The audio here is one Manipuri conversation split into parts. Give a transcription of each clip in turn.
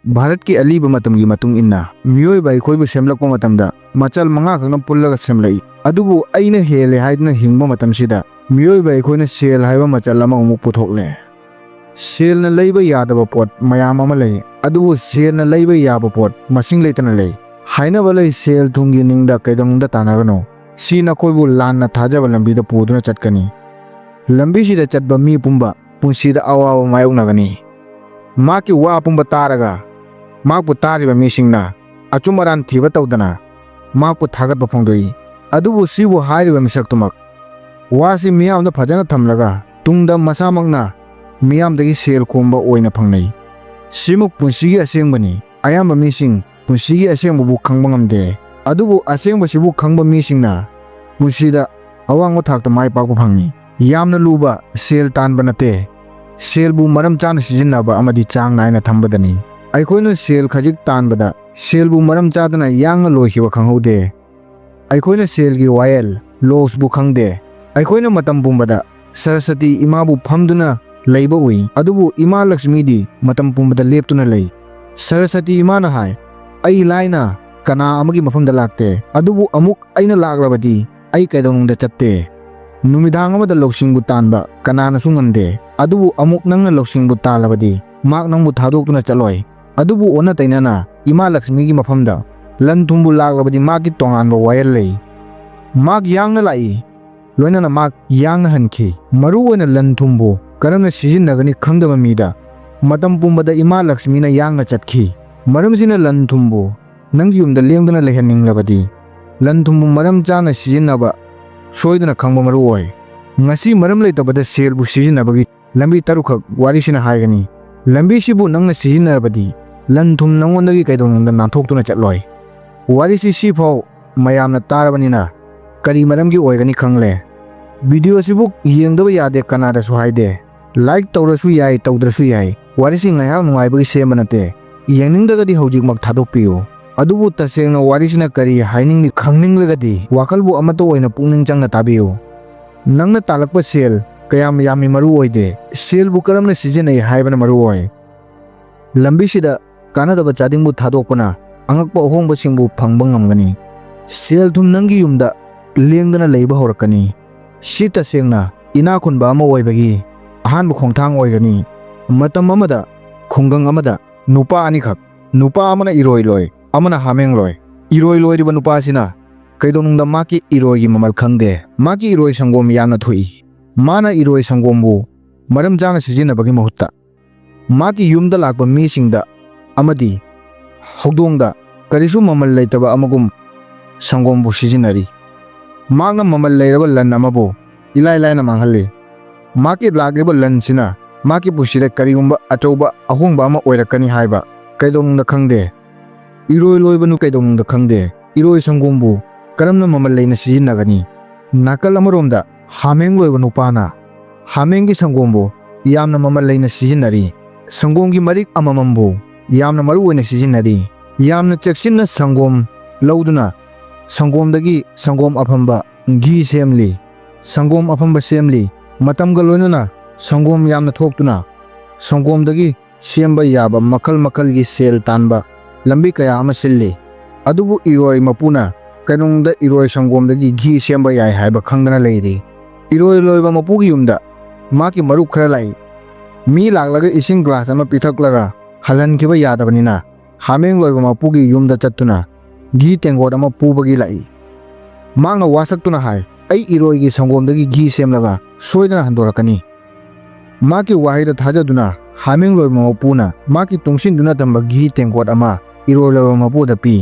भारत की अलीब मतमगी मतुंग इन्ना मियोइबा अखोइबु सेमलकपा मतमदा मचल मंगा खंगना पुल्लगा सेमलई अदुबु अइना हेले हाइदना हिंगबा मतमसिदा मियोइबा अखोइना सेल हाइबा मचल अमा अमुक पुथोकले सेलना लैबा यादबा पोट मयाम अमा लई अदुबु सेलना लैबा याबा पोट मसिंग लेतना लई हाइनबा लई सेल थुंगी निंगदा कैदंगदा तानागनो सी नखोइबु लानना थाजबा लंबीदा पुदुना चटकनी लंबीसिदा चटबा मी पुंबा पुंसीदा अवावा मायोगनागनी माकी वा पुंबा तारगा माकपु तारिबा मिसिंगना अचुम अरान थीबा तौदना माकपु थागतबा फोंदोई अदुबु सिबु हाइरिबा मिसक्तुमक वासी मियामदा फजना थमलगा तुंगदा मसामंगना मियामदगी सेल कोंबा ओइना फंगनै सिमुक पुंसीगी असेंगबनी अयाम्बा मिसिंग पुंसीगी असेंगबु खंगबा ngamde अदुबु असेंगबा सिबु खंगबा मिसिंगना पुंसीदा अवांगबा थाकता माइ पाकबा फंगनी यामना लुबा सेल तानबा नते सेलबु मरम चाना सिजिन्नबा अमदि चांग नायना थंबदनी अखोइना सेल खजिक तानबदा सेलबु मरम चादना यांगना लोइखिबा खंगहौदे अखोइना सेलगी वायल लॉसबु खंगदे अखोइना मतम पुंबदा सरस्वती इमाबु फमदुना लैबा उई अदुबु इमा लक्ष्मीदी मतम पुंबदा लेप्तुना लई सरस्वती इमाना हाय अई लाइना कना अमगी मफमदा लाक्ते अदुबु अमुक अइना लाग्रबदी अई कैदोंगदा चत्ते नुमिदांग अमदा लौसिंगबु तानबा कनानासु ngamde अदुबु अमुक नंगना लौसिंगबु तालबदी माक नंगबु थादोक्तुना चलोय अदुबु ओना तैनाना इमा लक्ष्मीगी मफमदा लन थुंबु लाग्रबदी माकी तोंगानबा वायल लई माक यांगना लाई लोइनाना माक यांगना हनखी मरु ओइना लन थुंबु करमना सिजिन्नगनी खंगदबा मीदा मतम पुंबदा इमा लक्ष्मीना यांगना चटखी मरमसिना लन थुंबु नंगी युमदा लेंगदना लेहनिंगलबदी लन थुंबु मरम चाना सिजिन्नबा सोइदना खंगबा मरु ओय ngasi maram leitaba selbu sizinabagi lambi tarukak warisina haigani lambi sibu nangna sizinabadi lan thum nangondagi kaidonda nanthokuna chatloi warisi si phau mayamna tarabanina kari maramgi oigani khangle video sibu yengdaba yade kanada su haide like tawrasu yai tawdrasu yai warisi ngaya nungaibagi semanate yengningdagadi hojik mak thadokpiyo adubu tasengna warisina kari hainingni khangninglegadi wakalbu amato oina pungning changna tabiyo नंगना तालकपा सेल कयाम यामी मरु ओइदे सेल बु करमना सिजिनै हाइबना मरु ओय लंबीसिदा कानादबा चादिंगबु थादोकपना अंगकपा अहोंगबा सिंगबु फंगबा ngamgani सेल थुम नंगी युमदा लेंगदना लैबा होरकनी सि तसेंगना इना खुनबा अमा ओइबगी अहानबु खोंथांग ओइगनी मतम अमदा खुंगंग अमदा नुपा अनिखक नुपा अमना इरोय लोय अमना हामेंग लोय इरोय लोयरिबा नुपासिना कैदोंगदा माकी इरोयगी ममल खंगदे माकी इरोय संगोम याना थोई माना इरोय संगोमबु मरम जाना सिजिनबगी महत्ता माकी युमदा लाकबा मीसिंगदा अमदी हौदोंगदा करिसु ममल लेतबा अमगुम संगोमबु सिजिनरी मांगना ममल लेरबा लन अमबु इलाय लायना मांगहले माकी लागरेबा लनसिना माकी पुसिदा करिगुंबा अचौबा अहोंगबा अमा ओइरकनी हाइबा कैदोंगदा खंगदे इरोय लोयबनु कैदोंगदा खंगदे इरोय संगोमबु करमना ममल लेना सिजिनगनी नाकल अमरोमदा हामेंग लोइबा नुपाना हामेंगी संगोमबु यामना ममल लेना सिजिनरी संगोमगी मरिक अममंबु यामना मरु ओइना सिजिनरी यामना चेक्सिनना संगोम लौदुना संगोमदगी संगोम अफंबा घी सेमली संगोम अफंबा सेमली मतमगा लोइनना संगोम यामना थोक्तुना संगोमदगी सेमबा याबा मखल मखलगी सेल तानबा लंबी कया अमा सिल्ली अदुबु इरोय मपुना कैनोंगदा इरोय संगोमदगी घी सेमबा याय हाइबा खंगदना लेइदी इरोय लोइबा मपुगी युमदा माकी मरुक खरा लाई मी लागलगा इसिंग ग्लास अमा पिथकलगा हलनखिबा यादबनिना हामेंग लोइबा मपुगी युमदा चत्तुना घी तेंगोड अमा पुबगी लाई मांगना वासक्तुना हाय अई इरोयगी संगोमदगी घी सेमलगा सोइदना हंदोरकनी माकी वाहिदा थाजदुना हामेंग लोइबा मपुना माकी तुंगसिनदुना तंबा घी तेंगोड अमा इरोय लोइबा मपुदा पी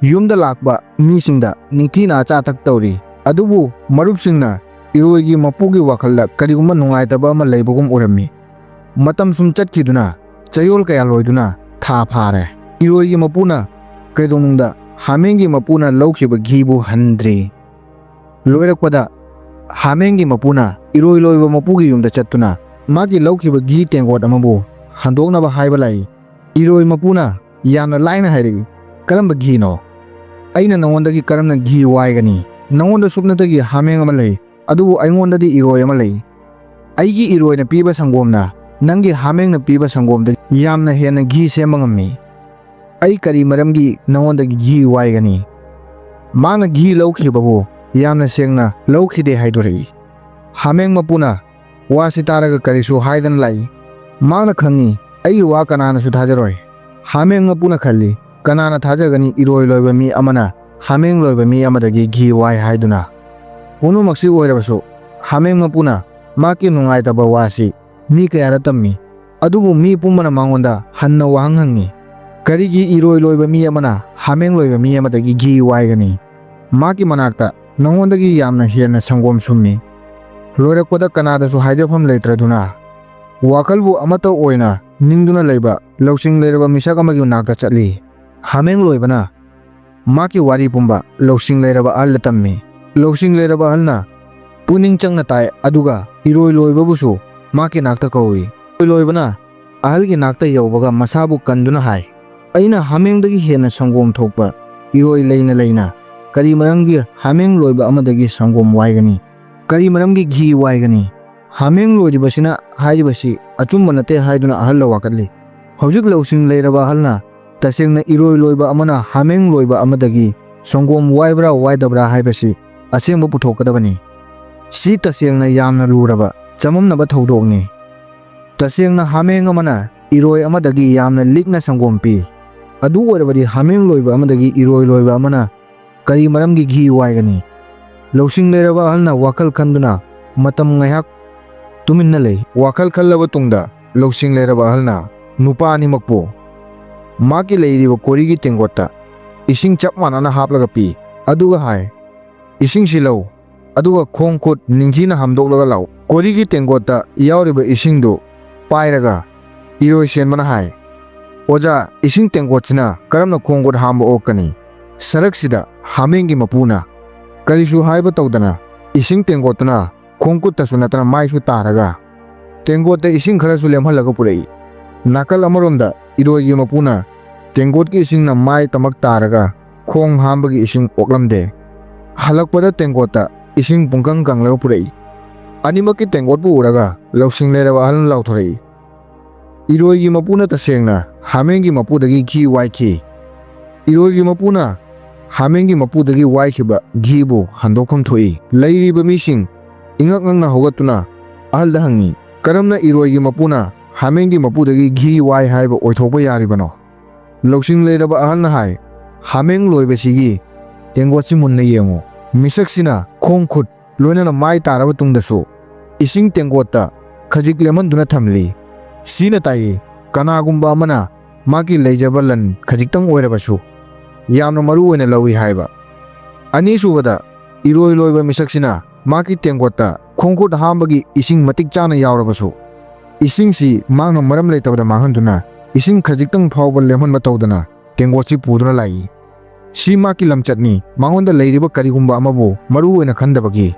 युमदा लाकबा मीसिंगदा निथीना चाथक तौरी अदुबु मरुपसिंगना इरोयगी मपुगी वाखलदा करिगुम्बा नुंगाइतबा अमा लैबगुम ओरम्मी मतम सुम चटखिदुना चयोल कया लोइदुना था फारे इरोयगी मपुना कैदोंगदा हामेंगी मपुना लौखिबा घीबु हंद्री लोइरकपदा हामेंगी मपुना इरोय लोइबा मपुगी युमदा चत्तुना मागी लौखिबा घी तेंगोड अमबु हंदोंगनाबा हाइबा लाई इरोय मपुना यामना लाइना हाइरि करम्बा घीनो अइना नंगोंदगी करमना घी वाइगनी नंगोंदा सुपनतगी हामेंग अमा लई अदुबु अइंगोंददी इरोय अमा लई अइगी इरोयना पीबा संगोमना नंगी हामेंगना पीबा संगोमदा यामना हेना घी सेमबा ngammi ꯑꯩ ꯀꯔꯤ ꯃꯔꯝꯒꯤ ꯅꯉꯣꯟꯗꯒꯤ ꯘꯤ ꯋꯥꯏꯒꯅꯤ? ꯃꯥꯅ ꯘꯤ ꯂꯧꯈꯤꯕꯕꯨ ꯌꯥꯝꯅ ꯁꯦꯡꯅ ꯂꯧꯈꯤꯗꯦ ꯍꯥꯏꯗꯣꯔꯛꯏ꯫ ꯍꯥꯃꯦꯡ ꯃꯄꯨꯅ ꯋꯥꯁꯤ ꯇꯥꯔꯒ ꯀꯔꯤꯁꯨ ꯍꯥꯏꯗꯅ ꯂꯥꯛꯏ꯫ ꯃꯥꯅ ꯈꯪꯏ ꯑꯩꯒꯤ ꯋꯥ ꯀꯅꯥꯅꯁꯨ ꯊꯥꯖꯔꯣꯏ꯫ ꯍꯥꯃꯦꯡ ꯃꯄꯨꯅ ꯈꯜꯂꯤ, ꯀꯅꯥꯅ ꯊꯥꯖꯒꯅꯤ ꯏꯔꯣꯏ ꯂꯣꯏꯕ ꯃꯤ ꯑꯃꯅ ꯍꯥꯃꯦꯡ ꯂꯣꯏꯕ ꯃꯤ ꯑꯃꯗꯒꯤ ꯘꯤ ꯋꯥꯏ ꯍꯥꯏꯗꯨꯅ? ꯄꯨꯝꯅꯃꯛꯁꯤ ꯑꯣꯏꯔꯕꯁꯨ ꯍꯥꯃꯦꯡ ꯃꯄꯨꯅ ꯃꯥꯒꯤ ꯅꯨꯡꯉꯥꯏꯇꯕ ꯋꯥꯁꯤ ꯃꯤ ꯀꯌꯥꯗ ꯇꯝꯃꯤ, ꯑꯗꯨꯕꯨ ꯃꯤ ꯄꯨꯝꯕꯅ ꯃꯉꯣꯟꯗ ꯍꯟꯅ ꯋꯥꯍꯪ ꯍꯪꯉꯤ꯫ ꯀꯔꯤꯒꯤ ꯏꯔꯣꯏ ꯂꯣꯏꯕ ꯃꯤ ꯑꯃꯅ ꯍꯥꯃꯦꯡ ꯂꯣꯏꯕ ꯃꯤ ꯑꯃꯗꯒꯤ ꯘꯤ ꯋꯥꯏꯒꯅꯤ? ꯃꯥꯒꯤ ꯃꯅꯥꯛꯇ ꯅꯉꯣꯟꯗꯒꯤ ꯌꯥꯝꯅ ꯍꯦꯟꯅ ꯁꯪꯒꯣꯝ ꯁꯨꯝꯃꯤ꯫ ꯂꯣꯏꯔꯛꯄꯗ ꯀꯅꯥꯗꯁꯨ ꯍꯥꯏꯖꯐꯝ ꯂꯩꯇ꯭ꯔꯗꯨꯅ ꯋꯥꯈꯜꯕꯨ ꯑꯃꯠꯇ ꯑꯣꯏꯅ ꯅꯤꯡꯗꯨꯅ ꯂꯩꯕ ꯂꯧꯁꯤꯡ ꯂꯩꯔꯕ ꯃꯤꯁꯛ ꯑꯃꯒꯤ ꯅꯥꯛꯇ ꯆꯠꯂꯤ꯫ ꯍꯥꯃꯦꯡ ꯂꯣꯏꯕꯅ ꯃꯥꯒꯤ ꯋꯥꯔꯤ ꯄꯨꯝꯕ ꯂꯧꯁꯤꯡ ꯂꯩꯔꯕ ꯑꯍꯜꯗ ꯇꯝꯃꯤ꯫ ꯂꯧꯁꯤꯡ ꯂꯩꯔꯕ ꯑꯍꯜꯅ ꯄꯨꯛꯅꯤꯡ ꯆꯪꯅ ꯇꯥꯏ, ꯑꯗꯨꯒ ꯏꯔꯣꯏ ꯂꯣꯏꯕꯕꯨꯁꯨ ꯃꯥꯒꯤ ꯅꯥꯛꯇ ꯀꯧꯏ꯫ ꯏꯔꯣꯏ ꯂꯣꯏꯕꯅ ꯑꯍꯜꯒꯤ ꯅꯥꯛꯇ ꯌꯧꯕꯒ ꯃꯁꯥꯕꯨ ꯀꯟꯗꯨꯅ ꯍꯥꯏ, ꯑꯩꯅ ꯍꯥꯃꯦꯡꯗꯒꯤ ꯍꯦꯟꯅ ꯁꯪꯒꯣꯝ ꯊꯣꯛꯄ ꯏꯔꯣꯏ ꯂꯩꯅ ꯂꯩꯅ ꯀꯔꯤ ꯃꯔꯝꯒꯤ ꯍꯥꯃꯦꯡ ꯂꯣꯏꯕ ꯑꯃꯗꯒꯤ ꯁꯪꯒꯣꯝ ꯋꯥꯏꯒꯅꯤ? ꯀꯔꯤ ꯃꯔꯝꯒꯤ ꯘꯤ ꯋꯥꯏꯒꯅꯤ? ꯍꯥꯃꯦꯡ ꯂꯣꯏꯔꯤꯕꯁꯤꯅ ꯍꯥꯏꯔꯤꯕꯁꯤ ꯑꯆꯨꯝꯕ ꯅꯠꯇꯦ ꯍꯥꯏꯗꯨꯅ ꯑꯍꯜꯅ ꯋꯥꯀꯠꯂꯤ꯫ ꯍꯧꯖꯤꯛ ꯂꯧꯁꯤꯡ ꯂꯩꯔꯕ ꯑꯍꯜꯅ ꯇꯁꯦꯡꯅ ꯏꯔꯣꯏ ꯂꯣꯏꯕ ꯑꯃꯅ ꯍꯥꯃꯦꯡ ꯂꯣꯏꯕ ꯑꯃꯗꯒꯤ ꯁꯪꯒꯣꯝ ꯋꯥꯏꯕ꯭ꯔꯥ ꯋꯥꯏꯗꯕ꯭ꯔꯥ ꯍꯥꯏꯕꯁꯤ ꯑꯁꯦꯡꯕ ꯄꯨꯊꯣꯛꯀꯗꯕꯅꯤ꯫ ꯁꯤ ꯇꯁꯦꯡꯅ ꯌꯥꯝꯅ ꯂꯨꯔꯕ ꯆꯃꯝꯅꯕ ꯊꯧꯗꯣꯛꯅꯤ꯫ ꯇꯁꯦꯡꯅ ꯍꯥꯃꯦꯡ ꯑꯃꯅ ꯏꯔꯣꯏ ꯑꯃꯗꯒꯤ ꯌꯥꯝꯅ ꯂꯤꯛꯅ ꯁꯪꯒꯣꯝ ꯄꯤ꯫ ꯑꯗꯨ ꯑꯣꯏꯔꯕꯗꯤ ꯍꯥꯃꯦꯡ ꯂꯣꯏꯕ ꯑꯃꯗꯒꯤ ꯏꯔꯣꯏ ꯂꯣꯏꯕ ꯑꯃꯅ ꯀꯔꯤ ꯃꯔꯝꯒꯤ ꯘꯤ ꯋꯥꯏꯒꯅꯤ? ꯂꯧꯁꯤꯡ ꯂꯩꯔꯕ ꯑꯍꯜꯅ ꯋꯥꯈꯜ ꯈꯟꯗꯨꯅ ꯃꯇꯝ ꯉꯥꯏꯍꯥꯛ ꯇꯨꯃꯤꯟꯅ ꯂꯩ꯫ ꯋꯥꯈꯜ ꯈꯜꯂꯕ ꯇꯨꯡꯗ ꯂꯧꯁꯤꯡ ꯂꯩꯔꯕ ꯑꯍꯜꯅ ꯅꯨꯄꯥ ꯑꯅꯤꯃꯛꯄꯨ ꯃꯥꯒꯤ ꯂꯩꯔꯤꯕ ꯀꯣꯔꯤꯒꯤ ꯇꯦꯡꯀꯣꯠꯇ ꯏꯁꯤꯡ ꯆꯞ ꯃꯥꯟꯅꯅ ꯍꯥꯞꯂꯒ ꯄꯤ, ꯑꯗꯨꯒ ꯍꯥꯏ, ꯏꯁꯤꯡꯁꯤ ꯂꯧ, ꯑꯗꯨꯒ ꯈꯣꯡ ꯈꯨꯠ ꯅꯤꯡꯊꯤꯅ ꯍꯥꯝꯗꯣꯛꯂꯒ ꯂꯥꯛꯎ꯫ ꯀꯣꯔꯤꯒꯤ ꯇꯦꯡꯀꯣꯠꯇ ꯌꯥꯎꯔꯤꯕ ꯏꯁꯤꯡꯗꯨ ꯄꯥꯏꯔꯒ ꯏꯔꯣꯏ ꯁꯦꯟꯕꯅ ꯍꯥꯏ, ꯑꯣꯖꯥ, ꯏꯁꯤꯡ ꯇꯦꯡꯀꯣꯠꯁꯤꯅ ꯀꯔꯝꯅ ꯈꯣꯡ ꯈꯨꯠ ꯍꯥꯝꯕ ꯑꯣꯛꯀꯅꯤ? ꯁꯔꯛꯁꯤꯗ ꯍꯥꯃꯦꯡꯒꯤ ꯃꯄꯨꯅ ꯀꯔꯤꯁꯨ ꯍꯥꯏꯕ ꯇꯧꯗꯅ ꯏꯁꯤꯡ ꯇꯦꯡꯀꯣꯠꯇꯨꯅ ꯈꯣꯡ ꯈꯨꯠꯇꯁꯨ ꯅꯠꯇꯅ ꯃꯥꯏꯁꯨ ꯇꯥꯔꯒ ꯇꯦꯡꯀꯣꯠꯇ ꯏꯁꯤꯡ ꯈꯔꯁꯨ ꯂꯦꯝꯍꯜꯂꯒ ꯄꯨꯔꯛꯏ꯫ ꯅꯥꯀꯜ ꯑꯃꯔꯣꯝꯗ ꯏꯔꯣꯏꯒꯤ ꯃꯄꯨꯅ ꯇꯦꯡꯀꯣꯠꯀꯤ ꯏꯁꯤꯡꯅ ꯃꯥꯏ ꯇꯃꯛ ꯇꯥꯔꯒ ꯈꯣꯡ ꯍꯥꯝꯕꯒꯤ ꯏꯁꯤꯡ ꯑꯣꯛꯂꯝꯗꯦ꯫ ꯍꯜꯂꯛꯄꯗ ꯇꯦꯡꯀꯣꯠꯇ ꯏꯁꯤꯡ ꯄꯨꯡꯀꯪ ꯀꯪꯂꯒ ꯄꯨꯔꯛꯏ꯫ ꯑꯅꯤꯃꯛꯀꯤ ꯇꯦꯡꯀꯣꯠꯄꯨ ꯎꯔꯒ ꯂꯧꯁꯤꯡ ꯂꯩꯔꯕ ꯑꯍꯜꯅ ꯂꯥꯎꯊꯣꯔꯛꯏ, ꯏꯔꯣꯏꯒꯤ ꯃꯄꯨꯅ ꯇꯁꯦꯡꯅ ꯍꯥꯃꯦꯡꯒꯤ ꯃꯄꯨꯗꯒꯤ ꯘꯤ ꯋꯥꯏꯈꯤ꯫ ꯏꯔꯣꯏꯒꯤ ꯃꯄꯨꯅ ꯍꯥꯃꯦꯡꯒꯤ ꯃꯄꯨꯗꯒꯤ ꯋꯥꯏꯈꯤꯕ ꯘꯤꯕꯨ ꯍꯟꯗꯣꯛꯐꯝ ꯊꯣꯛꯏ꯫ ꯂꯩꯔꯤꯕ ꯃꯤꯁꯤꯡ ꯏꯉꯛ ꯉꯛꯅ ꯍꯧꯒꯠꯇꯨꯅ ꯑꯍꯜꯗ ꯍꯪꯉꯤ, ꯀꯔꯝꯅ ꯏꯔꯣꯏꯒꯤ ꯃꯄꯨꯅ ꯍꯥꯃꯦꯡꯒꯤ ꯃꯄꯨꯗꯒꯤ ꯘꯤ ꯋꯥꯏ ꯍꯥꯏꯕ ꯑꯣꯏꯊꯣꯛꯄ ꯌꯥꯔꯤꯕꯅꯣ? ꯂꯧꯁꯤꯡ ꯂꯩꯔꯕ ꯑꯍꯜꯅ ꯍꯥꯏ, ꯍꯥꯃꯦꯡ ꯂꯣꯏꯕꯁꯤꯒꯤ ꯇꯦꯡꯀꯣꯠꯁꯤ ꯃꯨꯟꯅ ꯌꯦꯡꯉꯨ꯫ ꯃꯤꯁꯛꯁꯤꯅ ꯈꯣꯡ ꯈꯨꯠ ꯂꯣꯏꯅꯅ ꯃꯥꯏ ꯇꯥꯔꯕ ꯇꯨꯡꯗꯁꯨ ꯏꯁꯤꯡ ꯇꯦꯡꯀꯣꯠꯇ ꯈꯖꯤꯛ ꯂꯦꯝꯍꯟꯗꯨꯅ ꯊꯝꯂꯤ꯫ ꯁꯤꯅ ꯇꯥꯛꯏ ꯀꯅꯥꯒꯨꯝꯕ ꯑꯃꯅ ꯃꯥꯒꯤ ꯂꯩꯖꯕ ꯂꯟ ꯈꯖꯤꯛꯇꯪ ꯑꯣꯏꯔꯕꯁꯨ ꯌꯥꯝꯅ ꯃꯔꯨ ꯑꯣꯏꯅ ꯂꯧꯏ ꯍꯥꯏꯕ꯫ ꯑꯅꯤꯁꯨꯕꯗ, ꯏꯔꯣꯏ ꯂꯣꯏꯕ ꯃꯤꯁꯛꯁꯤꯅ ꯃꯥꯒꯤ ꯇꯦꯡꯀꯣꯠꯇ ꯈꯣꯡ ꯈꯨꯠ ꯍꯥꯝꯕꯒꯤ ꯏꯁꯤꯡ ꯃꯇꯤꯛ ꯆꯥꯅ ꯌꯥꯎꯔꯕꯁꯨ ꯏꯁꯤꯡꯁꯤ ꯃꯥꯅ ꯃꯔꯝ ꯂꯩꯇꯕꯗ ꯃꯥꯡꯍꯟꯗꯨꯅ ꯏꯁꯤꯡ ꯈꯖꯤꯛꯇꯪ ꯐꯥꯎꯕ ꯂꯦꯝꯍꯟꯕ ꯇꯧꯗꯅ ꯇꯦꯡꯀꯣꯠꯁꯤ ꯄꯨꯗꯨꯅ ꯂꯥꯛꯏ꯫ ꯁꯤ ꯃꯥꯒꯤ ꯂꯝꯆꯠꯅꯤ, ꯃꯉꯣꯟꯗ ꯂꯩꯔꯤꯕ ꯀꯔꯤꯒꯨꯝꯕ ꯑꯃꯕꯨ ꯃꯔꯨ ꯑꯣꯏꯅ ꯈꯟꯗꯕꯒꯤ꯫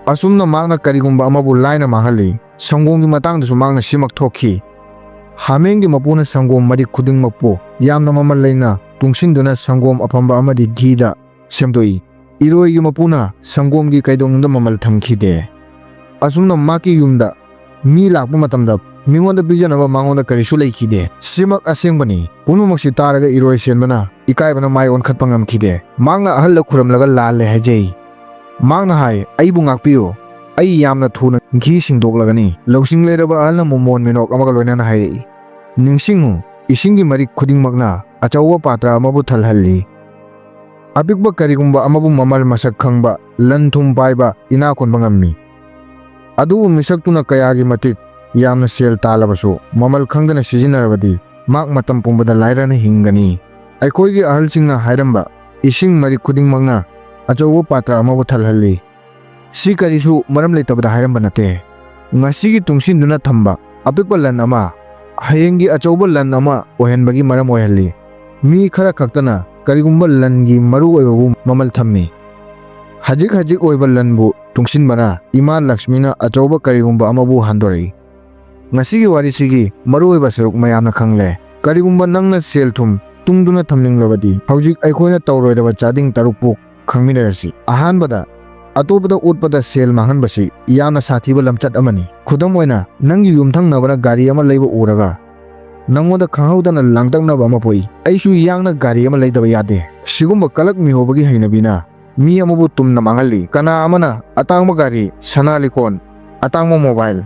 ꯑꯁꯨꯝꯅ ꯃꯥꯅ ꯀꯔꯤꯒꯨꯝꯕ ꯑꯃꯕꯨ ꯂꯥꯏꯅ ꯃꯥꯡꯍꯜꯂꯤ꯫ ꯁꯪꯒꯣꯝꯒꯤ ꯃꯇꯥꯡꯗꯁꯨ ꯃꯥꯅ ꯁꯤꯃꯛ ꯊꯣꯛꯈꯤ꯫ ꯍꯥꯃꯦꯡꯒꯤ ꯃꯄꯨꯅ ꯁꯪꯒꯣꯝ ꯃꯔꯤꯛ ꯈꯨꯗꯤꯡꯃꯛꯄꯨ ꯌꯥꯝꯅ ꯃꯃꯜ ꯂꯩꯅ ꯇꯨꯡꯁꯤꯟꯗꯨꯅ ꯁꯪꯒꯣꯝ ꯑꯐꯝꯕ ꯑꯃꯗꯤ ꯘꯤꯗ ꯁꯦꯝꯗꯣꯛꯏ꯫ ꯏꯔꯣꯏꯒꯤ ꯃꯄꯨꯅ ꯁꯪꯒꯣꯝꯒꯤ ꯀꯩꯗꯧꯅꯨꯡꯗ ꯃꯃꯜ ꯊꯝꯈꯤꯗꯦ꯫ ꯑꯁꯨꯝꯅ ꯃꯥꯒꯤ ꯌꯨꯝꯗ ꯃꯤ ꯂꯥꯛꯄ ꯃꯇꯝꯗ ꯃꯤꯉꯣꯟꯗ ꯄꯤꯖꯅꯕ ꯃꯉꯣꯟꯗ ꯀꯔꯤꯁꯨ ꯂꯩꯈꯤꯗꯦ꯫ ꯁꯤꯃꯛ ꯑꯁꯦꯡꯕꯅꯤ꯫ ꯄꯨꯝꯅꯃꯛꯁꯤ ꯇꯥꯔꯒ ꯏꯔꯣꯏ ꯁꯦꯟꯕꯅ ꯏꯀꯥꯏꯕꯅ ꯃꯥꯏ ꯑꯣꯟꯈꯠꯄ ꯉꯝꯈꯤꯗꯦ꯫ ꯃꯥꯅ ꯑꯍꯜꯗ ꯈꯨꯔꯝꯂꯒ ꯂꯥꯜꯂꯦ ꯍꯥꯏꯖꯩ꯫ ꯃꯥꯅ ꯍꯥꯏ, ꯑꯩꯕꯨ ꯉꯥꯛꯄꯤꯌꯨ, ꯑꯩ ꯌꯥꯝꯅ ꯊꯨꯅ ꯘꯤ ꯁꯤꯡꯗꯣꯛꯂꯒꯅꯤ꯫ ꯂꯧꯁꯤꯡ ꯂꯩꯔꯕ ꯑꯍꯜꯅ ꯃꯣꯃꯣꯟ ꯃꯤꯅꯣꯛ ꯑꯃꯒ ꯂꯣꯏꯅꯅ ꯍꯥꯏꯔꯛꯏ, ꯅꯤꯡꯁꯤꯡꯉꯨ, ꯏꯁꯤꯡꯒꯤ ꯃꯔꯤꯛ ꯈꯨꯗꯤꯡꯃꯛꯅ ꯑꯆꯧꯕ ꯄꯥꯇ꯭ꯔ ꯑꯃꯕꯨ ꯊꯜꯍꯜꯂꯤ꯫ ꯑꯄꯤꯛꯄ ꯀꯔꯤꯒꯨꯝꯕ ꯑꯃꯕꯨ ꯃꯃꯜ ꯃꯁꯛ ꯈꯪꯕ, ꯂꯟ ꯊꯨꯝ ꯄꯥꯏꯕ, ꯏꯅꯥꯛ ꯈꯨꯟꯕ ꯉꯝꯃꯤ꯫ ꯑꯗꯨꯕꯨ ꯃꯤꯁꯛꯇꯨꯅ ꯀꯌꯥꯒꯤ ꯃꯇꯤꯛ ꯌꯥꯝꯅ ꯁꯦꯜ ꯇꯥꯜꯂꯕꯁꯨ ꯃꯃꯜ ꯈꯪꯗꯅ ꯁꯤꯖꯤꯟꯅꯔꯕꯗꯤ ꯃꯍꯥꯛ ꯃꯇꯝ ꯄꯨꯝꯕꯗ ꯂꯥꯏꯔꯅ ꯍꯤꯡꯒꯅꯤ꯫ ꯑꯩꯈꯣꯏꯒꯤ ꯑꯍꯜꯁꯤꯡꯅ ꯍꯥꯏꯔꯝꯕ ꯏꯁꯤꯡ ꯃꯔꯤꯛ ꯈꯨꯗꯤꯡꯃꯛꯅ ꯑꯆꯧꯕ ꯄꯥꯇ꯭ꯔ ꯑꯃꯕꯨ ꯊꯜꯍꯜꯂꯤ꯫ ꯁꯤ ꯀꯔꯤꯁꯨ ꯃꯔꯝ ꯂꯩꯇꯕꯗ ꯍꯥꯏꯔꯝꯕ ꯅꯠꯇꯦ꯫ ꯉꯁꯤꯒꯤ ꯇꯨꯡꯁꯤꯟꯗꯨꯅ ꯊꯝꯕ ꯑꯄꯤꯛꯄ ꯂꯟ ꯑꯃ ꯍꯌꯦꯡꯒꯤ ꯑꯆꯧꯕ ꯂꯟ ꯑꯃ ꯑꯣꯏꯍꯟꯕꯒꯤ ꯃꯔꯝ ꯑꯣꯏꯍꯜꯂꯤ꯫ ꯃꯤ ꯈꯔ ꯈꯛꯇꯅ ꯀꯔꯤꯒꯨꯝꯕ ꯂꯟꯒꯤ ꯃꯔꯨ ꯑꯣꯏꯕꯕꯨ ꯃꯃꯜ ꯊꯝꯃꯤ꯫ ꯍꯧꯖꯤꯛ ꯍꯧꯖꯤꯛ ꯑꯣꯏꯕ ꯂꯟꯕꯨ ꯇꯨꯡꯁꯤꯟꯕꯅ ꯏꯃꯥ ꯂꯛꯁꯃꯤꯅ ꯑꯆꯧꯕ ꯀꯔꯤꯒꯨꯝꯕ ꯑꯃꯕꯨ ꯍꯟꯗꯣꯔꯛꯏ꯫ ꯉꯁꯤꯒꯤ ꯋꯥꯔꯤꯁꯤꯒꯤ ꯃꯔꯨꯑꯣꯏꯕ ꯁꯔꯨꯛ ꯃꯌꯥꯝꯅ ꯈꯪꯂꯦ꯫ ꯀꯔꯤꯒꯨꯝꯕ ꯅꯪꯅ ꯁꯦꯜ ꯊꯨꯝ ꯇꯨꯡꯗꯨꯅ ꯊꯝꯅꯤꯡꯂꯕꯗꯤ ꯍꯧꯖꯤꯛ ꯑꯩꯈꯣꯏꯅ ꯇꯧꯔꯣꯏꯗꯕ ꯆꯥꯗꯤꯡ ꯇꯔꯨꯛꯄꯨ ꯈꯪꯃꯤꯟꯅꯔꯁꯤ꯫ ꯑꯍꯥꯟꯕꯗ, ꯑꯇꯣꯞꯄꯗ ꯎꯠꯄꯗ ꯁꯦꯜ ꯃꯥꯡꯍꯟꯕꯁꯤ ꯌꯥꯝꯅ ꯁꯥꯊꯤꯕ ꯂꯝꯆꯠ ꯑꯃꯅꯤ꯫ ꯈꯨꯗꯝ ꯑꯣꯏꯅ, ꯅꯪꯒꯤ ꯌꯨꯝꯊꯪꯅꯕꯅ ꯒꯥꯔꯤ ꯑꯃ ꯂꯩꯕ ꯎꯔꯒ ꯅꯪꯉꯣꯟꯗ ꯈꯪꯍꯧꯗꯅ ꯂꯥꯡꯇꯛꯅꯕ ꯑꯃ ꯄꯣꯛꯏ꯫ ꯑꯩꯁꯨ ꯌꯥꯡꯅ ꯒꯥꯔꯤ ꯑꯃ ꯂꯩꯗꯕ ꯌꯥꯗꯦ꯫ ꯁꯤꯒꯨꯝꯕ ꯀꯂꯛ ꯃꯤꯍꯧꯕꯒꯤ ꯍꯩꯅꯕꯤꯅ ꯃꯤ ꯑꯃꯕꯨ ꯇꯨꯝꯅ ꯃꯥꯡꯍꯜꯂꯤ꯫ ꯀꯅꯥ ꯑꯃꯅ ꯑꯇꯥꯡꯕ ꯒꯥꯔꯤ, ꯁꯅꯥ ꯂꯤꯀꯣꯟ, ꯑꯇꯥꯡꯕ ꯃꯣꯕꯥꯏꯜ,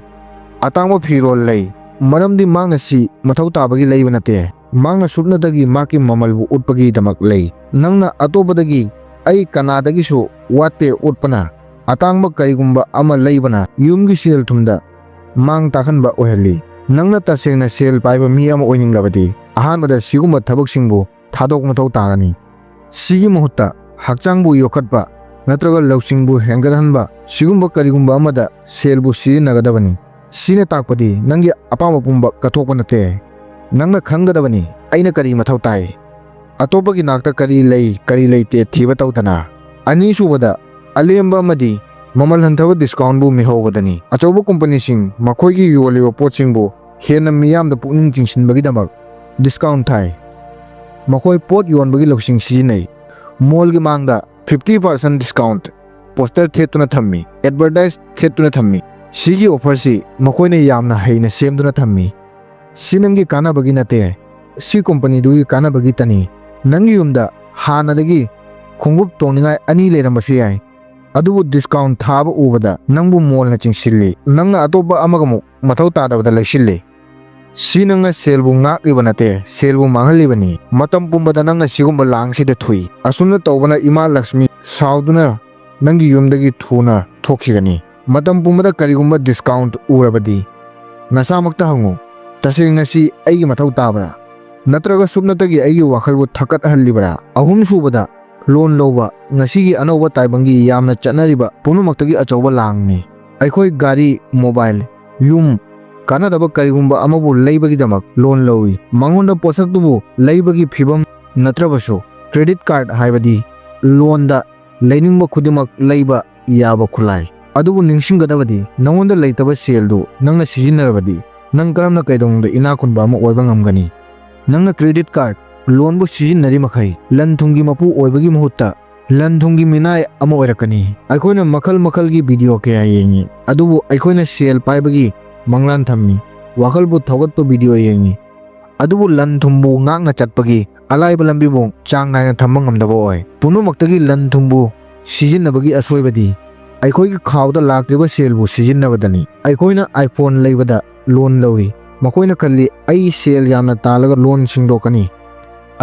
ꯑꯇꯥꯡꯕ ꯐꯤꯔꯣꯜ ꯂꯩ, ꯃꯔꯝꯗꯤ ꯃꯍꯥꯛꯅ ꯁꯤ ꯃꯊꯧ ꯇꯥꯕꯒꯤ ꯂꯩꯕ ꯅꯠꯇꯦ꯫ ꯃꯍꯥꯛꯅ ꯁꯨꯞꯅꯇꯒꯤ ꯃꯍꯥꯛꯀꯤ ꯃꯃꯜꯕꯨ ꯎꯠꯄꯒꯤꯗꯃꯛ ꯂꯩ꯫ ꯅꯪꯅ ꯑꯇꯣꯞꯄꯗꯒꯤ ꯑꯩ ꯀꯅꯥꯗꯒꯤꯁꯨ ꯋꯥꯠꯇꯦ ꯎꯠꯄꯅ, ꯑꯇꯥꯡꯕ ꯀꯔꯤꯒꯨꯝꯕ ꯑꯃ ꯂꯩꯕꯅ ꯌꯨꯝꯒꯤ ꯁꯦꯜ ꯊꯨꯝꯗ ꯃꯥꯡ ꯇꯥꯛꯍꯟꯕ ꯑꯣꯏꯍꯜꯂꯤ꯫ ꯅꯪꯅ ꯇꯁꯦꯡꯅ ꯁꯦꯜ ꯄꯥꯏꯕ ꯃꯤ ꯑꯃ ꯑꯣꯏꯅꯤꯡꯂꯕꯗꯤ ꯑꯍꯥꯟꯕꯗ ꯁꯤꯒꯨꯝꯕ ꯊꯕꯛꯁꯤꯡꯕꯨ ꯊꯥꯗꯣꯛ ꯃꯊꯧ ꯇꯥꯒꯅꯤ꯫ ꯁꯤꯒꯤ ꯃꯍꯨꯠꯇ ꯍꯛꯆꯥꯡꯕꯨ ꯌꯣꯛꯈꯠꯄ ꯅꯠꯇ꯭ꯔꯒ ꯂꯧꯁꯤꯡꯕꯨ ꯍꯦꯟꯒꯠꯍꯟꯕ ꯁꯤꯒꯨꯝꯕ ꯀꯔꯤꯒꯨꯝꯕ ꯑꯃꯗ ꯁꯦꯜꯕꯨ ꯁꯤꯖꯤꯟꯅꯒꯗꯕꯅꯤ꯫ ꯁꯤꯅ ꯇꯥꯛꯄꯗꯤ ꯅꯪꯒꯤ ꯑꯄꯥꯝꯕ ꯄꯨꯝꯕ ꯀꯠꯊꯣꯛꯄ ꯅꯠꯇꯦ꯫ ꯅꯪꯅ ꯈꯪꯒꯗꯕꯅꯤ ꯑꯩꯅ ꯀꯔꯤ ꯃꯊꯧ ꯇꯥꯏ, ꯑꯇꯣꯞꯄꯒꯤ ꯅꯥꯛꯇ ꯀꯔꯤ ꯂꯩ ꯀꯔꯤ ꯂꯩꯇꯦ ꯊꯤꯕ ꯇꯧꯗꯅ꯫ ꯑꯅꯤꯁꯨꯕꯗ, ꯑꯂꯦꯝꯕ ꯑꯃꯗꯤ ꯃꯃꯜ ꯍꯟꯊꯕ ꯗꯤꯁꯀꯥꯎꯟꯕꯨ ꯃꯤꯍꯧꯕꯗꯅꯤ꯫ ꯑꯆꯧꯕ ꯀꯝꯄꯅꯤꯁꯤꯡ ꯃꯈꯣꯏꯒꯤ ꯌꯣꯜꯂꯤꯕ ꯄꯣꯠꯁꯤꯡꯕꯨ ꯍꯦꯟꯅ ꯃꯤꯌꯥꯝꯗ ꯄꯨꯛꯅꯤꯡ ꯆꯤꯡꯁꯤꯟꯕꯒꯤꯗꯃꯛ ꯗꯤꯁꯀꯥꯎꯟꯠ ꯊꯥꯏ꯫ ꯃꯈꯣꯏ ꯄꯣꯠ ꯌꯣꯟꯕꯒꯤ ꯂꯧꯁꯤꯡ ꯁꯤꯖꯤꯟꯅꯩ꯫ ꯃꯣꯜꯒꯤ ꯃꯥꯡꯗ 50% ꯗꯤꯁꯀꯥꯎꯟꯠ ꯄꯣꯁꯇꯔ ꯊꯦꯠꯇꯨꯅ ꯊꯝꯃꯤ, ꯑꯦꯗꯚꯔꯇꯥꯏꯖ ꯊꯦꯠꯇꯨꯅ ꯊꯝꯃꯤ꯫ ꯁꯤꯒꯤ ꯑꯣꯐꯔꯁꯤ ꯃꯈꯣꯏꯅ ꯌꯥꯝꯅ ꯍꯩꯅ ꯁꯦꯝꯗꯨꯅ ꯊꯝꯃꯤ꯫ ꯁꯤ ꯅꯪꯒꯤ ꯀꯥꯟꯅꯕꯒꯤ ꯅꯠꯇꯦ, ꯁꯤ ꯀꯝꯄꯅꯤꯗꯨꯒꯤ ꯀꯥꯟꯅꯕꯒꯤꯇꯅꯤ꯫ ꯅꯪꯒꯤ ꯌꯨꯝꯗ ꯍꯥꯟꯅꯗꯒꯤ ꯈꯣꯡꯎꯞ ꯇꯣꯡꯅꯤꯡꯉꯥꯏ 2 ꯂꯩꯔꯝꯕꯁꯨ ꯌꯥꯏ, ꯑꯗꯨꯕꯨ ꯗꯤꯁꯀꯥꯎꯟꯠ ꯊꯥꯕ ꯎꯕꯗ ꯅꯪꯕꯨ ꯃꯣꯜꯅ ꯆꯤꯡꯁꯤꯜꯂꯤ꯫ ꯅꯪꯅ ꯑꯇꯣꯞꯄ ꯑꯃꯒꯃꯨꯛ ꯃꯊꯧ ꯇꯥꯗꯕꯗ ꯂꯩꯁꯤꯜꯂꯤ꯫ ꯁꯤ ꯅꯪꯅ ꯁꯦꯜꯕꯨ ꯉꯥꯛꯂꯤꯕ ꯅꯠꯇꯦ, ꯁꯦꯜꯕꯨ ꯃꯥꯡꯍꯜꯂꯤꯕꯅꯤ꯫ ꯃꯇꯝ ꯄꯨꯝꯕꯗ ꯅꯪꯅ ꯁꯤꯒꯨꯝꯕ ꯂꯥꯡꯁꯤꯗ ꯊꯨꯏ꯫ ꯑꯁꯨꯝꯅ ꯇꯧꯕꯅ ꯏꯃꯥ ꯂꯛꯁꯃꯤ ꯁꯥꯎꯗꯨꯅ ꯅꯪꯒꯤ ꯌꯨꯝꯗꯒꯤ ꯊꯨꯅ ꯊꯣꯛꯈꯤꯒꯅꯤ꯫ ꯃꯇꯝ ꯄꯨꯝꯕꯗ ꯀꯔꯤꯒꯨꯝꯕ ꯗꯤꯁꯀꯥꯎꯟꯠ ꯎꯔꯕꯗꯤ ꯅꯁꯥꯃꯛꯇ ꯍꯪꯉꯨ, ꯇꯁꯦꯡꯅ ꯁꯤ ꯑꯩꯒꯤ ꯃꯊꯧ ꯇꯥꯕ꯭ꯔꯥ ꯅꯠꯇ꯭ꯔꯒ ꯁꯨꯞꯅꯇꯒꯤ ꯑꯩꯒꯤ ꯋꯥꯈꯜꯕꯨ ꯊꯛꯀꯠꯍꯜꯂꯤꯕ꯭ꯔꯥ? ꯑꯍꯨꯝꯁꯨꯕꯗ, ꯂꯣꯟ ꯂꯧꯕ ꯉꯁꯤꯒꯤ ꯑꯅꯧꯕ ꯇꯥꯏꯕꯪꯒꯤ ꯌꯥꯝꯅ ꯆꯠꯅꯔꯤꯕ ꯄꯨꯝꯅꯃꯛꯇꯒꯤ ꯑꯆꯧꯕ ꯂꯥꯡꯅꯤ꯫ ꯑꯩꯈꯣꯏ ꯒꯥꯔꯤ, ꯃꯣꯕꯥꯏꯜ, ꯌꯨꯝ, ꯀꯥꯟꯅꯗꯕ ꯀꯔꯤꯒꯨꯝꯕ ꯑꯃꯕꯨ ꯂꯩꯕꯒꯤꯗꯃꯛ ꯂꯣꯟ ꯂꯧꯏ꯫ ꯃꯉꯣꯟꯗ ꯄꯣꯠꯁꯛꯇꯨꯕꯨ ꯂꯩꯕꯒꯤ ꯐꯤꯚꯝ ꯅꯠꯇ꯭ꯔꯕꯁꯨ ꯀ꯭ꯔꯦꯗꯤꯠ ꯀꯥꯔꯗ ꯍꯥꯏꯕꯗꯤ ꯂꯣꯟꯗ ꯂꯩꯅꯤꯡꯕ ꯈꯨꯗꯤꯡꯃꯛ ꯂꯩꯕ ꯌꯥꯕ ꯈꯨꯠꯂꯥꯏ꯫ ꯑꯗꯨꯕꯨ ꯅꯤꯡꯁꯤꯡꯒꯗꯕꯗꯤ ꯅꯉꯣꯟꯗ ꯂꯩꯇꯕ ꯁꯦꯜꯗꯨ ꯅꯪꯅ ꯁꯤꯖꯤꯟꯅꯔꯕꯗꯤ ꯅꯪ ꯀꯔꯝꯅ ꯀꯩꯗꯧꯅꯨꯡꯗ ꯏꯅꯥꯛ ꯈꯨꯟꯕ ꯑꯃ ꯑꯣꯏꯕ ꯉꯝꯒꯅꯤ? ꯅꯪꯅ ꯀ꯭ꯔꯦꯗꯤꯠ ꯀꯥꯔꯗ, ꯂꯣꯟꯕꯨ ꯁꯤꯖꯤꯟꯅꯔꯤ ꯃꯈꯩ ꯂꯟ ꯊꯨꯝꯒꯤ ꯃꯄꯨ ꯑꯣꯏꯕꯒꯤ ꯃꯍꯨꯠꯇ ꯂꯟ ꯊꯨꯝꯒꯤ ꯃꯤꯅꯥꯏ ꯑꯃ ꯑꯣꯏꯔꯛꯀꯅꯤ꯫ ꯑꯩꯈꯣꯏꯅ ꯃꯈꯜ ꯃꯈꯜꯒꯤ ꯚꯤꯗꯤꯑꯣ ꯀꯌꯥ ꯌꯦꯡꯉꯤ, ꯑꯗꯨꯕꯨ ꯑꯩꯈꯣꯏꯅ ꯁꯦꯜ ꯄꯥꯏꯕꯒꯤ ꯃꯪꯂꯥꯟ ꯊꯝꯃꯤ, ꯋꯥꯈꯜꯕꯨ ꯊꯧꯒꯠꯄ ꯚꯤꯗꯤꯑꯣ ꯌꯦꯡꯉꯤ, ꯑꯗꯨꯕꯨ ꯂꯟ ꯊꯨꯝꯕꯨ ꯉꯥꯛꯅ ꯆꯠꯄꯒꯤ ꯑꯂꯥꯏꯕ ꯂꯝꯕꯤꯕꯨ ꯆꯥꯡ ꯅꯥꯏꯅ ꯊꯝꯕ ꯉꯝꯗꯕ ꯑꯣꯏ꯫ ꯄꯨꯝꯅꯃꯛꯇꯒꯤ ꯂꯟ ꯊꯨꯝꯕꯨ ꯁꯤꯖꯤꯟꯅꯕꯒꯤ ꯑꯁꯣꯏꯕꯗꯤ ꯑꯩꯈꯣꯏꯒꯤ ꯈꯥꯎꯗ ꯂꯥꯛꯇ꯭ꯔꯤꯕ ꯁꯦꯜꯕꯨ ꯁꯤꯖꯤꯟꯅꯕꯗꯅꯤ꯫ ꯑꯩꯈꯣꯏꯅ ꯑꯥꯏꯐꯣꯟ ꯂꯩꯕꯗ ꯂꯣꯟ ꯂꯧꯏ꯫ ꯃꯈꯣꯏꯅ ꯈꯜꯂꯤ ꯑꯩ ꯁꯦꯜ ꯌꯥꯝꯅ ꯇꯥꯜꯂꯒ ꯂꯣꯟ ꯁꯤꯡꯗꯣꯛꯀꯅꯤ,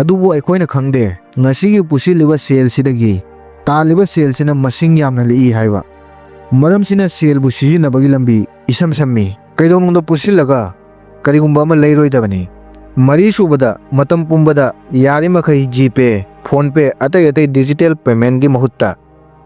ꯑꯗꯨꯕꯨ ꯑꯩꯈꯣꯏꯅ ꯈꯪꯗꯦ ꯉꯁꯤꯒꯤ ꯄꯨꯁꯤꯜꯂꯤꯕ ꯁꯦꯜꯁꯤꯗꯒꯤ ꯇꯥꯜꯂꯤꯕ ꯁꯦꯜꯁꯤꯅ ꯃꯁꯤꯡ ꯌꯥꯝꯅ ꯂꯤꯛꯏ ꯍꯥꯏꯕ꯫ ꯃꯔꯝꯁꯤꯅ ꯁꯦꯜꯕꯨ ꯁꯤꯖꯤꯟꯅꯕꯒꯤ ꯂꯝꯕꯤ ꯏꯁꯝ ꯁꯝꯃꯤ, ꯀꯩꯗꯧꯅꯨꯡꯗ ꯄꯨꯁꯤꯜꯂꯒ ꯀꯔꯤꯒꯨꯝꯕ ꯑꯃ ꯂꯩꯔꯣꯏꯗꯕꯅꯤ꯫ ꯃꯔꯤꯁꯨꯕꯗ, ꯃꯇꯝ ꯄꯨꯝꯕꯗ ꯌꯥꯔꯤꯃꯈꯩ ꯖꯤꯄꯦ, ꯐꯣꯟꯄꯦ, ꯑꯇꯩ ꯑꯇꯩ ꯗꯤꯖꯤꯇꯦꯜ ꯄꯦꯃꯦꯟꯠꯒꯤ ꯃꯍꯨꯠꯇ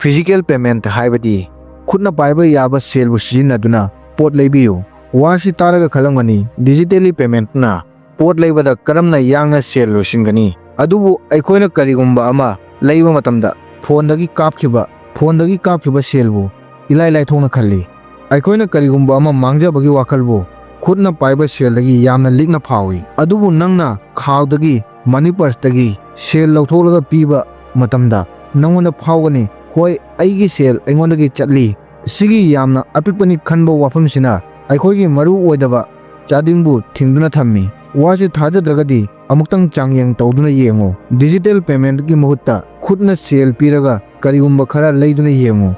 ꯐꯤꯖꯤꯀꯦꯜ ꯄꯦꯃꯦꯟꯠ ꯍꯥꯏꯕꯗꯤ ꯈꯨꯠꯅ ꯄꯥꯏꯕ ꯌꯥꯕ ꯁꯦꯜꯕꯨ ꯁꯤꯖꯤꯟꯅꯗꯨꯅ ꯄꯣꯠ ꯂꯩꯕꯤꯌꯨ꯫ ꯋꯥꯁꯤ ꯇꯥꯔꯒ ꯈꯜꯂꯝꯒꯅꯤ, ꯗꯤꯖꯤꯇꯦꯜꯂꯤ ꯄꯦꯃꯦꯟꯠꯅ ꯄꯣꯠ ꯂꯩꯕꯗ ꯀꯔꯝꯅ ꯌꯥꯡꯅ ꯁꯦꯜ ꯂꯣꯏꯁꯤꯟꯒꯅꯤ? ꯑꯗꯨꯕꯨ ꯑꯩꯈꯣꯏꯅ ꯀꯔꯤꯒꯨꯝꯕ ꯑꯃ ꯂꯩꯕ ꯃꯇꯝꯗ ꯐꯣꯟꯗꯒꯤ ꯀꯥꯞꯈꯤꯕ ꯁꯦꯜꯕꯨ ꯏꯂꯥꯏ ꯂꯥꯏꯊꯣꯛꯅ ꯈꯜꯂꯤ꯫ ꯑꯩꯈꯣꯏꯅ ꯀꯔꯤꯒꯨꯝꯕ ꯑꯃ ꯃꯥꯡꯖꯕꯒꯤ ꯋꯥꯈꯜꯕꯨ ꯈꯨꯠꯅ ꯄꯥꯏꯕ ꯁꯦꯜꯗꯒꯤ ꯌꯥꯝꯅ ꯂꯤꯛꯅ ꯐꯥꯎꯏ꯫ ꯑꯗꯨꯕꯨ ꯅꯪꯅ ꯈꯥꯎꯗꯒꯤ, ꯃꯅꯤ ꯄꯔꯁꯇꯒꯤ ꯁꯦꯜ ꯂꯧꯊꯣꯛꯂꯒ ꯄꯤꯕ ꯃꯇꯝꯗ ꯅꯪꯉꯣꯟꯗ ꯐꯥꯎꯒꯅꯤ, ꯍꯣꯏ ꯑꯩꯒꯤ ꯁꯦꯜ ꯑꯩꯉꯣꯟꯗꯒꯤ ꯆꯠꯂꯤ꯫ ꯁꯤꯒꯤ ꯌꯥꯝꯅ ꯑꯄꯤꯛꯄꯅꯤ ꯈꯟꯕ ꯋꯥꯐꯝꯁꯤꯅ ꯑꯩꯈꯣꯏꯒꯤ ꯃꯔꯨ ꯑꯣꯏꯗꯕ ꯆꯥꯗꯤꯡꯕꯨ ꯊꯤꯡꯗꯨꯅ ꯊꯝꯃꯤ꯫ ꯋꯥꯁꯤ ꯊꯥꯖꯗ꯭ꯔꯒꯗꯤ ꯑꯃꯨꯛꯇꯪ ꯆꯥꯡꯌꯦꯡ ꯇꯧꯗꯨꯅ ꯌꯦꯡꯉꯨ꯫ ꯗꯤꯖꯤꯇꯦꯜ ꯄꯦꯃꯦꯟꯠꯒꯤ ꯃꯍꯨꯠꯇ ꯈꯨꯠꯅ ꯁꯦꯜ ꯄꯤꯔꯒ ꯀꯔꯤꯒꯨꯝꯕ ꯈꯔ ꯂꯩꯗꯨꯅ ꯌꯦꯡꯉꯨ,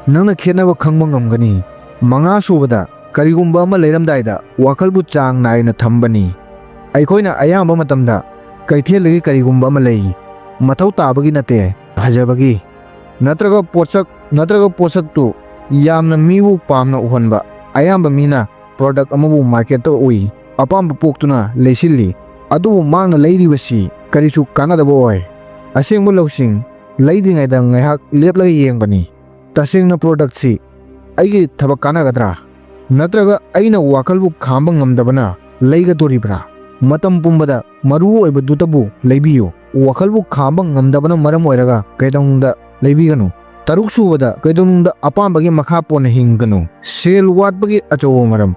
ꯅꯪꯅ ꯈꯦꯠꯅꯕ ꯈꯪꯕ ꯉꯝꯒꯅꯤ꯫ ꯃꯉꯥꯁꯨꯕꯗ, ꯀꯔꯤꯒꯨꯝꯕ ꯑꯃ ꯂꯩꯔꯝꯗꯥꯏꯗ ꯋꯥꯈꯜꯕꯨ ꯆꯥꯡ ꯅꯥꯏꯅ ꯊꯝꯕꯅꯤ꯫ ꯑꯩꯈꯣꯏꯅ ꯑꯌꯥꯝꯕ ꯃꯇꯝꯗ ꯀꯩꯊꯦꯜꯗꯒꯤ ꯀꯔꯤꯒꯨꯝꯕ ꯑꯃ ꯂꯩ, ꯃꯊꯧ ꯇꯥꯕꯒꯤ ꯅꯠꯇꯦ, ꯐꯖꯕꯒꯤ ꯅꯠꯇ꯭ꯔꯒ ꯄꯣꯠꯁꯛꯇꯨ ꯌꯥꯝꯅ ꯃꯤꯕꯨ ꯄꯥꯝꯅ ꯎꯍꯟꯕ꯫ ꯑꯌꯥꯝꯕ ꯃꯤꯅ ꯄ꯭ꯔꯣꯗꯛ ꯑꯃꯕꯨ ꯃꯥꯔꯀꯦꯠꯇ ꯎꯏ, ꯑꯄꯥꯝꯕ ꯄꯣꯛꯇꯨꯅ ꯂꯩꯁꯤꯜꯂꯤ, ꯑꯗꯨꯕꯨ ꯃꯍꯥꯛꯅ ꯂꯩꯔꯤꯕꯁꯤ ꯀꯔꯤꯁꯨ ꯀꯥꯟꯅꯗꯕ ꯑꯣꯏ꯫ ꯑꯁꯦꯡꯕ ꯂꯧꯁꯤꯡ ꯂꯩꯗ꯭ꯔꯤꯉꯩꯗ ꯉꯥꯏꯍꯥꯛ ꯂꯦꯞꯂꯒ ꯌꯦꯡꯕꯅꯤ, ꯇꯁꯦꯡꯅ ꯄ꯭ꯔꯣꯗꯛꯁꯤ ꯑꯩꯒꯤ ꯊꯕꯛ ꯀꯥꯟꯅꯒꯗ꯭ꯔꯥ ꯅꯠꯇ꯭ꯔꯒ ꯑꯩꯅ ꯋꯥꯈꯜꯕꯨ ꯈꯥꯝꯕ ꯉꯝꯗꯕꯅ ꯂꯩꯒꯗꯣꯔꯤꯕ꯭ꯔꯥ? ꯃꯇꯝ ꯄꯨꯝꯕꯗ ꯃꯔꯨ ꯑꯣꯏꯕꯗꯨꯇꯕꯨ ꯂꯩꯕꯤꯌꯨ, ꯋꯥꯈꯜꯕꯨ ꯈꯥꯝꯕ ꯉꯝꯗꯕꯅ ꯃꯔꯝ ꯑꯣꯏꯔꯒ ꯀꯩꯗꯧꯅꯨꯡꯗ ꯂꯩꯕꯤꯒꯅꯨ꯫ ꯇꯔꯨꯛꯁꯨꯕꯗ, ꯀꯩꯗꯧꯅꯨꯡꯗ ꯑꯄꯥꯝꯕꯒꯤ ꯃꯈꯥ ꯄꯣꯟꯅ ꯍꯤꯡꯒꯅꯨ꯫ ꯁꯦꯜ ꯋꯥꯠꯄꯒꯤ ꯑꯆꯧꯕ ꯃꯔꯝ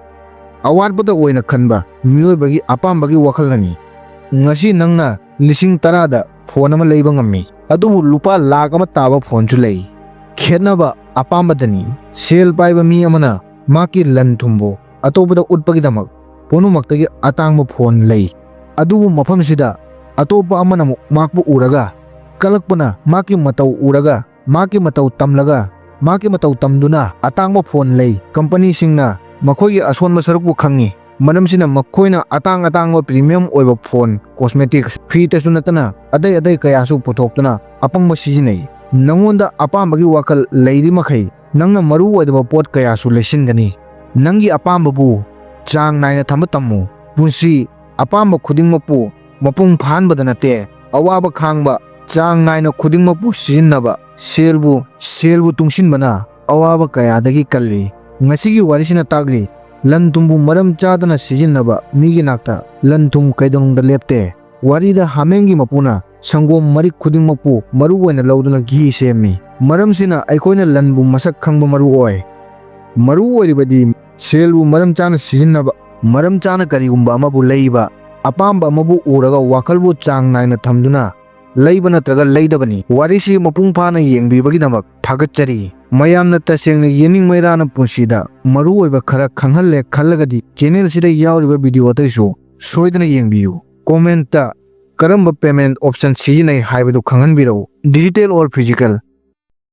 ꯑꯋꯥꯠꯄꯗ ꯑꯣꯏꯅ ꯈꯟꯕ ꯃꯤꯑꯣꯏꯕꯒꯤ ꯑꯄꯥꯝꯕꯒꯤ ꯋꯥꯈꯜꯅꯅꯤ꯫ ꯉꯁꯤ ꯅꯪꯅ ꯂꯤꯁꯤꯡ 10ꯗ ꯐꯣꯟ ꯑꯃ ꯂꯩꯕ ꯉꯝꯃꯤ, ꯑꯗꯨꯕꯨ ꯂꯨꯄꯥ ꯂꯥꯈ ꯑꯃ ꯇꯥꯕ ꯐꯣꯟꯁꯨ ꯂꯩ꯫ ꯈꯦꯠꯅꯕ ꯑꯄꯥꯝꯕꯗꯅꯤ꯫ ꯁꯦꯜ ꯄꯥꯏꯕ ꯃꯤ ꯑꯃꯅ ꯃꯍꯥꯛꯀꯤ ꯂꯟ ꯊꯨꯝꯕꯨ ꯑꯇꯣꯞꯄꯗ ꯎꯠꯄꯒꯤꯗꯃꯛ ꯄꯨꯝꯅꯃꯛꯇꯒꯤ ꯑꯇꯥꯡꯕ ꯐꯣꯟ ꯂꯩ꯫ ꯑꯗꯨꯕꯨ ꯃꯐꯝꯁꯤꯗ ꯑꯇꯣꯞꯄ ꯑꯃꯅ ꯃꯍꯥꯛꯄꯨ ꯎꯔꯒ ꯀꯂꯛꯄꯅ ꯃꯍꯥꯛꯀꯤ ꯃꯇꯧ ꯎꯔꯒ ꯃꯍꯥꯛꯀꯤ ꯃꯇꯧ ꯇꯝꯂꯒ ꯃꯍꯥꯛꯀꯤ ꯃꯇꯧ ꯇꯝꯗꯨꯅ ꯑꯇꯥꯡꯕ ꯐꯣꯟ ꯂꯩ꯫ ꯀꯝꯄꯅꯤꯁꯤꯡꯅ ꯃꯈꯣꯏꯒꯤ ꯑꯁꯣꯟꯕ ꯁꯔꯨꯛꯄꯨ ꯈꯪꯉꯤ, ꯃꯔꯝꯁꯤꯅ ꯃꯈꯣꯏꯅ ꯑꯇꯥꯡꯕ ꯄ꯭ꯔꯤꯃꯤꯌꯝ ꯑꯣꯏꯕ ꯐꯣꯟ, ꯀꯣꯁꯃꯦꯇꯤꯛꯁ, ꯐꯤꯇꯁꯨ ꯅꯠꯇꯅ ꯑꯇꯩ ꯀꯌꯥꯁꯨ ꯄꯨꯊꯣꯛꯇꯨꯅ ꯑꯄꯪꯕ ꯁꯤꯖꯤꯟꯅꯩ꯫ ꯅꯉꯣꯟꯗ ꯑꯄꯥꯝꯕꯒꯤ ꯋꯥꯈꯜ ꯂꯩꯔꯤ ꯃꯈꯩ ꯅꯪꯅ ꯃꯔꯨ ꯑꯣꯏꯗꯕ ꯄꯣꯠ ꯀꯌꯥꯁꯨ ꯂꯩꯁꯤꯟꯒꯅꯤ꯫ ꯅꯪꯒꯤ ꯑꯄꯥꯝꯕꯕꯨ ꯆꯥꯡ ꯅꯥꯏꯅ ꯊꯝꯕ ꯇꯝꯃꯨ꯫ ꯄꯨꯟꯁꯤ ꯑꯄꯥꯝꯕ ꯈꯨꯗꯤꯡꯃꯛꯄꯨ ꯃꯄꯨꯡ ꯐꯥꯍꯟꯕꯗ ꯅꯠꯇꯦ, ꯑꯋꯥꯕ ꯈꯥꯡꯕ, ꯆꯥꯡ ナꯏꯅ ꯈꯨꯗꯤꯡꯃꯛꯄꯨ ꯁꯤꯖꯤꯟꯅꯕ, ꯁꯦꯜꯕꯨ ꯇꯨꯡꯁꯤꯟꯕꯅ ꯑꯋꯥꯕ ꯀꯌꯥꯗꯒꯤ ꯀꯜꯂꯤ꯫ ꯉꯁꯤꯒꯤ ꯋꯥꯔꯤꯁꯤꯅ ꯇꯥꯛꯂꯤ ꯂꯟ ꯊꯨꯝꯕꯨ ꯃꯔꯝ ꯆꯥꯗꯅ ꯁꯤꯖꯤꯟꯅꯕ ꯃꯤꯒꯤ ꯅꯥꯛꯇ ꯂꯟ ꯊꯨꯝ ꯀꯩꯗꯧꯅꯨꯡꯗ ꯂꯦꯞꯇꯦ꯫ ꯋꯥꯔꯤꯗ ꯍꯥꯃꯦꯡꯒꯤ ꯃꯄꯨꯅ ꯁꯪꯒꯣꯝ ꯃꯔꯤꯛ ꯈꯨꯗꯤꯡꯃꯛꯄꯨ ꯃꯔꯨ ꯑꯣꯏꯅ ꯂꯧꯗꯨꯅ ꯘꯤ ꯁꯦꯝꯃꯤ꯫ ꯃꯔꯝꯁꯤꯅ ꯑꯩꯈꯣꯏꯅ ꯂꯟꯕꯨ ꯃꯁꯛ ꯈꯪꯕ ꯃꯔꯨ ꯑꯣꯏ꯫ ꯃꯔꯨ ꯑꯣꯏꯔꯤꯕꯗꯤ ꯁꯦꯜꯕꯨ ꯃꯔꯝ ꯆꯥꯅ ꯁꯤꯖꯤꯟꯅꯕ, ꯃꯔꯝ ꯆꯥꯅ ꯀꯔꯤꯒꯨꯝꯕ ꯑꯃꯕꯨ ꯂꯩꯕ, ꯑꯄꯥꯝꯕ ꯑꯃꯕꯨ ꯎꯔꯒ ꯋꯥꯈꯜꯕꯨ ꯆꯥꯡ ꯅꯥꯏꯅ ꯊꯝꯗꯨꯅ ꯂꯩꯕ ꯅꯠꯇ꯭ꯔꯒ ꯂꯩꯗꯕꯅꯤ꯫ ꯋꯥꯔꯤꯁꯤ ꯃꯄꯨꯡ ꯐꯥꯅ ꯌꯦꯡꯕꯤꯕꯒꯤꯗꯃꯛ ꯊꯥꯒꯠꯆꯔꯤ꯫ ꯃꯌꯥꯝꯅ ꯇꯁꯦꯡꯅ ꯌꯦꯡꯅꯤꯡꯕꯩꯔꯥꯅ ꯄꯨꯟꯁꯤꯗ ꯃꯔꯨ ꯑꯣꯏꯕ ꯈꯔ ꯈꯪꯍꯜꯂꯦ ꯈꯜꯂꯒꯗꯤ ꯆꯦꯅꯦꯜꯁꯤꯗ ꯌꯥꯎꯔꯤꯕ ꯚꯤꯗꯤꯑꯣ ꯑꯇꯩꯁꯨ ꯁꯣꯏꯗꯅ ꯌꯦꯡꯕꯤꯌꯨ꯫ ꯀꯣꯃꯦꯟꯠꯇ ꯀꯔꯝꯕ ꯄꯦꯃꯦꯟꯠ ꯑꯣꯞꯁꯟ ꯁꯤꯖꯤꯟꯅꯩ ꯍꯥꯏꯕꯗꯨ ꯈꯪꯍꯟꯕꯤꯔꯛꯎ, ꯗꯤꯖꯤꯇꯦꯜ ꯑꯣꯔ ꯐꯤꯖꯤꯀꯦꯜ꯫